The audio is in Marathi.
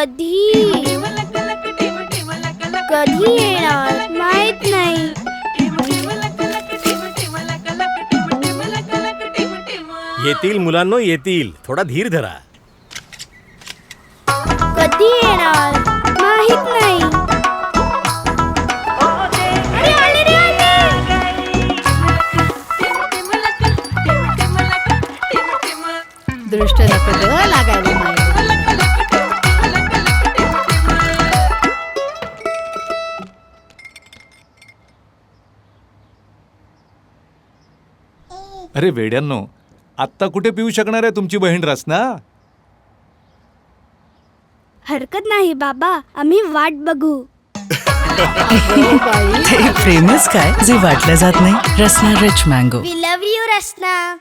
कधी कधी येणार माहित नाही. येतील मुलांनो, येतील. थोडा धीर धरा. कधी येणार माहित नाही. अरे आले रे आले. दृष्ट नको ग लागायला माय. अरे वेड्यांनो, आत्ता कुठे पिऊ शकणार आहे तुमची बहीण रसना? हरकत नाही बाबा, आम्ही वाट बघू. ते प्रेमच काय जे वाटलं जात नाही. Rasna rich mango. We love you Rasna.